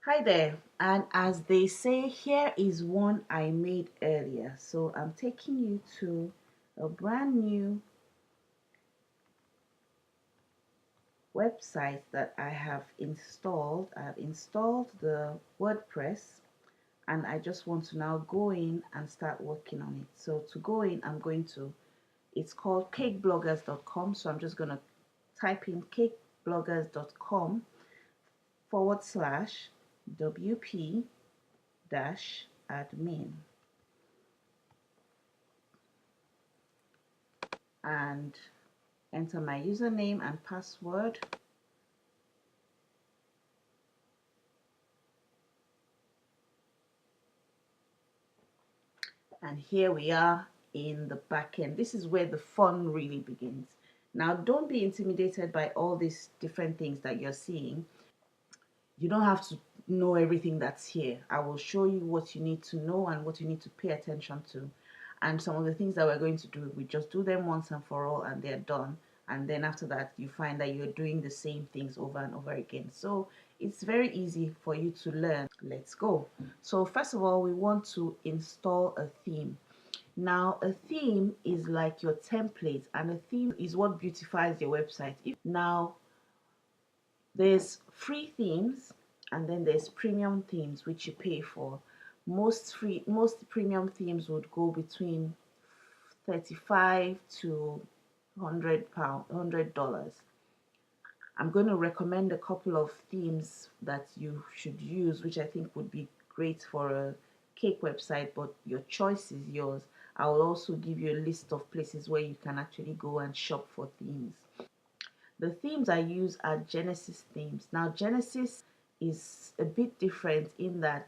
Hi there, and as they say, here is one I made earlier. So I'm taking you to a brand new website that I have installed. I've installed the WordPress and I just want to now go in and start working on it. So to go in, it's called cakebloggers.com. So I'm just going to type in cakebloggers.com / WP admin and enter my username and password. And here we are in the back end. This is where the fun really begins. Now, don't be intimidated by all these different things that you're seeing. You don't have to know everything that's here. I will show you what you need to know and what you need to pay attention to. And some of the things that we're going to do, we just do them once and for all and they're done. And then after that, you find that you're doing the same things over and over again. So it's very easy for you to learn. Let's go. So first of all, we want to install a theme. Now, a theme is like your template, and a theme is what beautifies your website. Now, there's free themes and then there's premium themes which you pay for. Most premium themes would go between 35 to $100. I'm going to recommend a couple of themes that you should use, which I think would be great for a cake website, but your choice is yours. I will also give you a list of places where you can actually go and shop for themes. The themes I use are Genesis themes. Now, Genesis is a bit different in that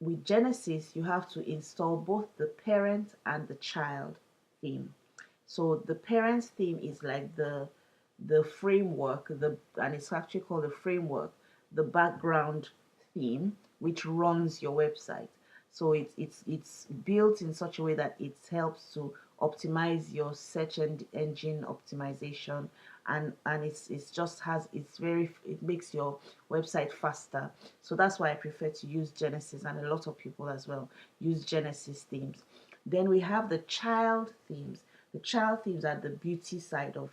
with Genesis, you have to install both the parent and the child theme. So the parents theme is like the framework, and it's actually called the framework, the background theme, which runs your website. So it's built in such a way that it helps to optimize your search engine optimization, and it's just has it makes your website faster. So that's why I prefer to use Genesis, and a lot of people as well use Genesis themes. Then we have the child themes. The child themes are the beauty side of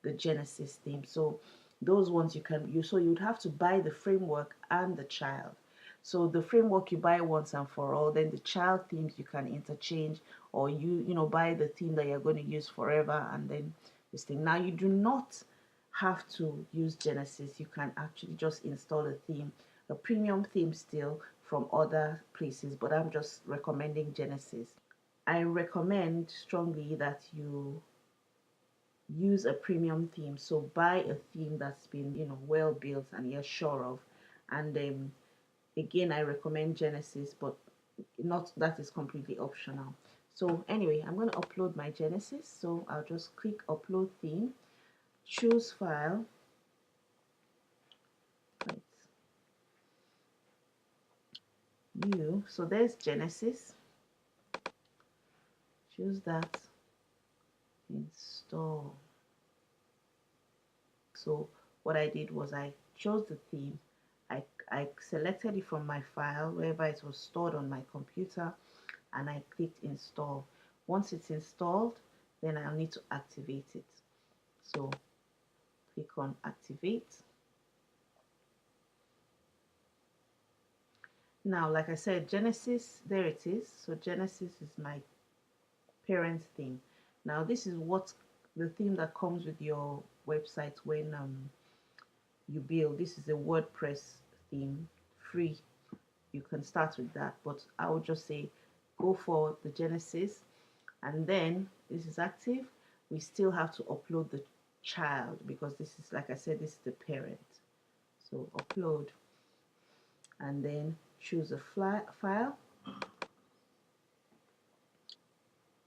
the Genesis theme. So those ones you'd have to buy the framework and the child. So the framework you buy once and for all, then the child themes you can interchange, or you buy the theme that you're going to use forever, and then this thing. Now you do not have to use Genesis. You can actually just install a premium theme still from other places, but I'm just recommending Genesis. I recommend strongly that you use a premium theme. So buy a theme that's been well built and you're sure of. And again, I recommend Genesis, but not that is completely optional. So anyway, I'm going to upload my Genesis. So I'll just click upload theme, choose file. Right. New. So there's Genesis. Choose that. Install. So what I did was I chose the theme. I selected it from my file wherever it was stored on my computer, and I clicked install. Once it's installed, then I'll need to activate it. So click on activate. Now, like I said, Genesis, there it is. So Genesis is my parent theme. Now this is what the theme that comes with your website when you build. This is a WordPress theme, free. You can start with that, but I would just say go for the Genesis, and then this is active. We still have to upload the child because this is, like I said, this is the parent. So upload, and then choose a file.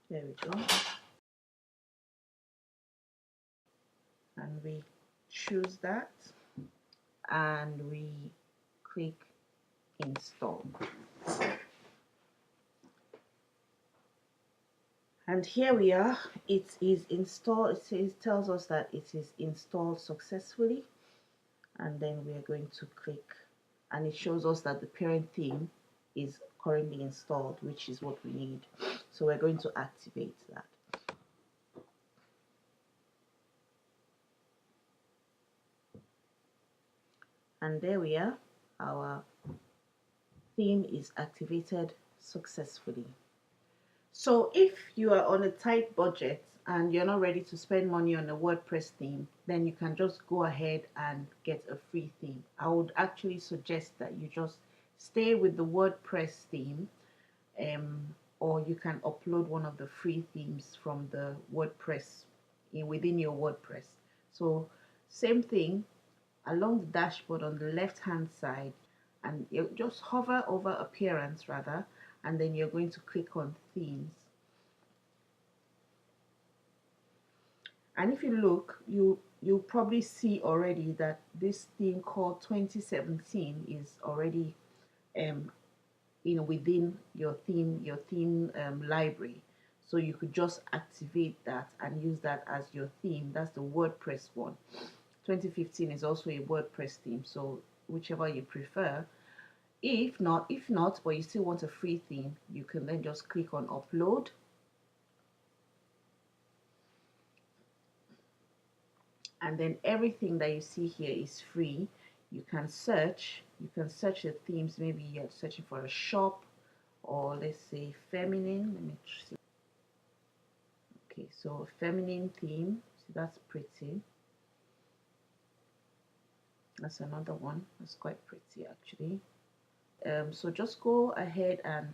There we go. And we choose that, and we click install. And here we are. It is installed. It tells us that it is installed successfully, and then we are going to click and it shows us that the parent theme is currently installed, which is what we need. So we're going to activate that. And there we are. Our theme is activated successfully. So if you are on a tight budget and you're not ready to spend money on a WordPress theme, then you can just go ahead and get a free theme. I would actually suggest that you just stay with the WordPress theme, or you can upload one of the free themes from the WordPress within your WordPress. So same thing, along the dashboard on the left hand side, and you just hover over appearance rather, and then you're going to click on themes. And if you look, you'll probably see already that this theme called 2017 is already within your theme library. So you could just activate that and use that as your theme. That's the WordPress one. 2015 is also a WordPress theme, so whichever you prefer. If not, but you still want a free theme, you can then just click on upload. And then everything that you see here is free. You can search the themes. Maybe you're searching for a shop, or let's say feminine. Let me see. Okay, so feminine theme, so that's pretty. That's another one that's quite pretty actually. So just go ahead and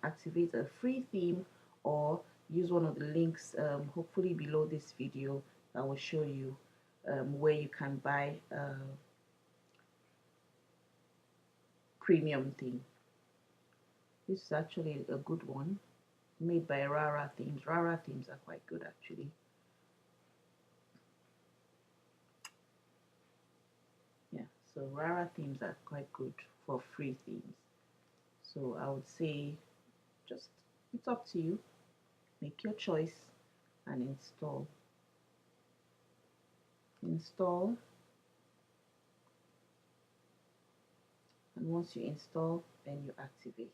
activate a free theme, or use one of the links hopefully below this video that will show you where you can buy a premium theme. This is actually a good one, made by Rara Themes. Rara Themes are quite good actually. Yeah, so Rara Themes are quite good for free themes. So I would say just, it's up to you. Make your choice and install. Install, and once you install, then you activate.